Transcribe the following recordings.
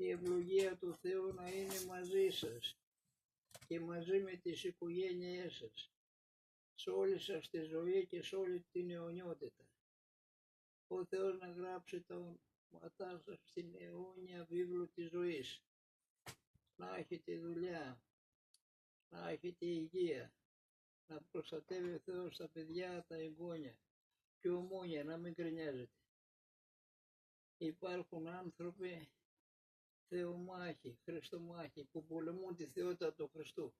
Η ευλογία του Θεού να είναι μαζί σας και μαζί με τις οικογένειές σας, σε όλη σας τη ζωή και σε όλη την αιωνιότητα. Ο Θεός να γράψει τα ονόματά σας στην αιώνια βίβλο της ζωής. Να έχετε δουλειά, να έχετε υγεία, να προστατεύει ο Θεός τα παιδιά, τα εγγόνια και ομόνια, να μην κρινιάζετε. Υπάρχουν άνθρωποι θεομάχοι, χριστομάχοι που πολεμούν τη θεότητα του Χριστού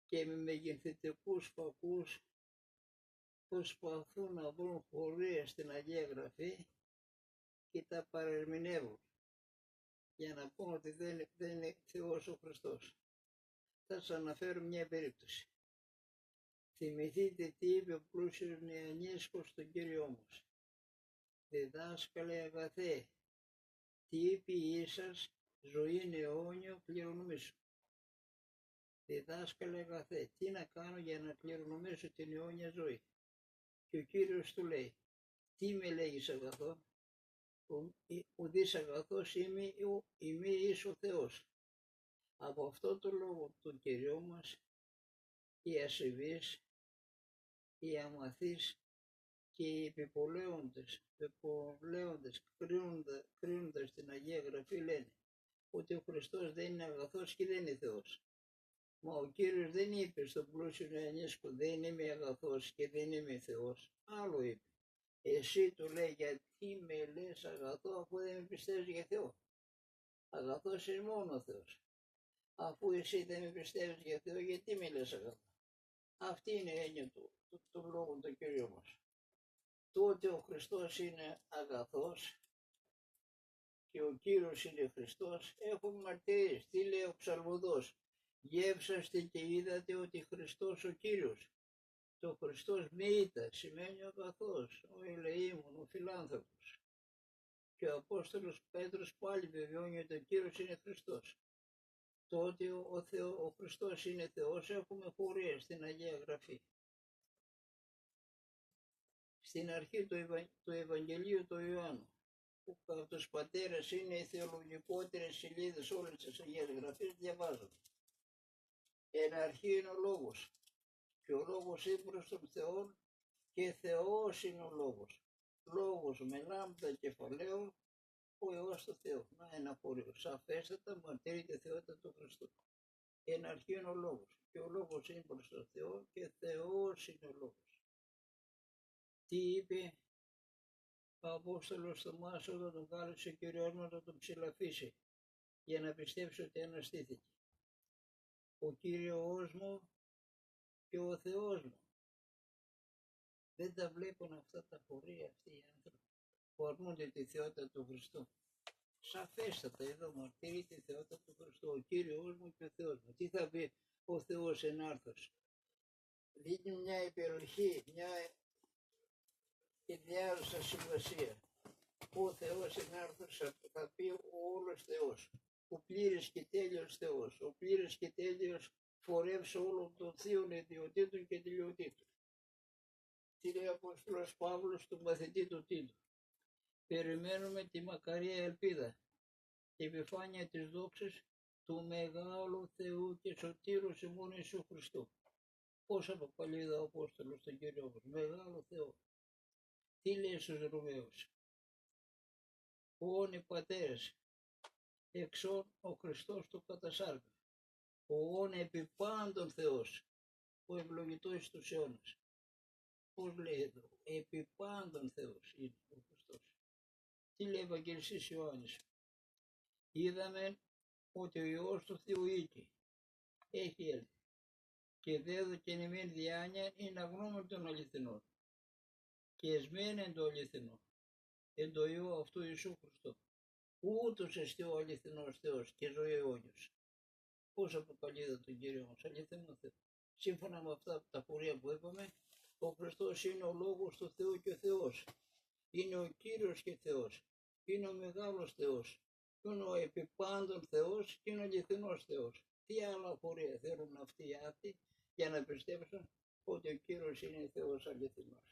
και με μεγεθυντικούς φακούς προσπαθούν να βρουν χωρίες στην Αγία Γραφή και τα παρερμηνεύουν για να πούν ότι δεν είναι Θεός ο Χριστός. Θα σας αναφέρω μια περίπτωση. Θυμηθείτε τι είπε ο πλούσιος νεανίσκος στον Κύριό μας. Διδάσκαλε αγαθέ, τι είπε ίσας ζωή αιώνιο κληρονομήσω. Διδάσκαλε αγαθέ, τι να κάνω για να κληρονομήσω την αιώνια ζωή. Και ο Κύριος του λέει, τι με λέγεις αγαθό, ουδής αγαθός είμαι εις ο Θεός. Από αυτό το λόγο τον Κυριό μας, οι ασεβείς, οι αμαθείς και οι επιπολέοντες κρίνοντας την Αγία Γραφή λένε ότι ο Χριστός δεν είναι αγαθός και δεν είναι Θεός. Μα ο Κύριος δεν είπε στον πλούσιο νεανίσκο δεν είμαι αγαθός και δεν είμαι Θεός. Άλλο είπε. Εσύ του λέει γιατί με λες αγαθό αφού δεν με πιστεύεις για Θεό. Αγαθός είναι μόνο ο Θεός. Αφού εσύ δεν με πιστεύεις για Θεό γιατί με λες αγαθό. Αυτή είναι η έννοια του λόγου του Κυρίου μας. Το ότι ο Χριστός είναι αγαθός και ο Κύριος είναι Χριστός έχουμε μαρτυρίες. Τι λέει ο ψαλμοδός. Γεύσαστε και είδατε ότι Χριστός ο Κύριος. Το Χριστός με ήττα σημαίνει ο αγαθός, ο ελεήμων, ο φιλάνθρωπος. Και ο Απόστολος Πέτρος πάλι βεβαιώνει ότι ο Κύριος είναι Χριστός. Το ότι ο Χριστός είναι Θεός έχουμε χωρίες στην Αγία Γραφή. Στην αρχή του Ευαγγελίου του Ιωάννου, που από τους πατέρες είναι οι θεολογικότερες σελίδες όλες τις Αγίας Γραφής, διαβάζονται. Εν αρχή είναι ο Λόγος, και ο Λόγος είναι προς τον Θεό και Θεός είναι ο Λόγος. Λόγος με λάμδα κεφαλαίο, ο Υιός του Θεού. Να ένα χώριο, σαφέστατα μαρτύρει τη θεότητα του Χριστού. Εν αρχή είναι ο Λόγος, και ο Λόγος είναι προς τον Θεό και Θεός είναι ο Λόγος. Τι είπε ο Απόστολος Θωμάς όταν τον κάλεσε ο Κύριος μας να τον ψηλαφίσει για να πιστέψει ότι αναστήθηκε. Ο Κύριος μου και ο Θεός μου. Δεν τα βλέπουν αυτά τα χωρία αυτοί οι άνθρωποι που αρνούνται τη θεότητα του Χριστού. Σαφέστατα εδώ μαρτύρει τη θεότητα του Χριστού. Ο Κύριος μου και ο Θεός μου. Τι θα πει ο Θεός εν άρθος. Δίνει μια υπεροχή, μια ιδιάζουσα σημασία. Ο Θεός εν άρθος θα πει ο όλος Θεός. Ο πλήρης και τέλειος Θεός. Ο πλήρης και τέλειος φορεύς όλων των θείων ιδιωτήτων και τελειοτήτων. Τι λέει ο Απόστολος Παύλος του μαθητή του Τίτου. Περιμένουμε τη μακαρία ελπίδα και επιφάνεια της δόξης του μεγάλου Θεού και σωτήρου ημών Ιησού Χριστού. Πώς αποκαλείται ο Απόστολος στον Κύριο μας. Μεγάλο Θεό. Τι λέει στους Ρωμαίους. Όν οι πατέρες, εξών ο Χριστός του κατασάρκα. Όν επί πάντων Θεός, ο ευλογητός στους αιώνας. Πώς λέει εδώ, επί πάντων Θεός είναι ο Χριστός. Τι λέει ο Ευαγγελιστής Ιωάννης. Είδαμε ότι ο Υιός του Θεού οίκη έχει έλθει και δέδωκεν ημίν διάνοια είναι αγνώμεν των αληθινών και εσμέν εν το αληθινό, εν το Υιό αυτού Ιησού Χριστό. Ούτως εστί ο αληθινός Θεός και ζωή αιώνιος. Πώς αποκαλείται τον Κύριο μας, αληθινό Θεό. Σύμφωνα με αυτά τα χωρία που είπαμε, ο Χριστός είναι ο Λόγος του Θεού και ο Θεός. Είναι ο Κύριος και Θεός. Είναι ο μεγάλος Θεός. Είναι ο επιπάντων Θεός και είναι ο αληθινός Θεός. Τι άλλα χωρία θέλουν αυτοί οι άθλοι για να πιστέψουν ότι ο Κύριος είναι Θεός αληθινός.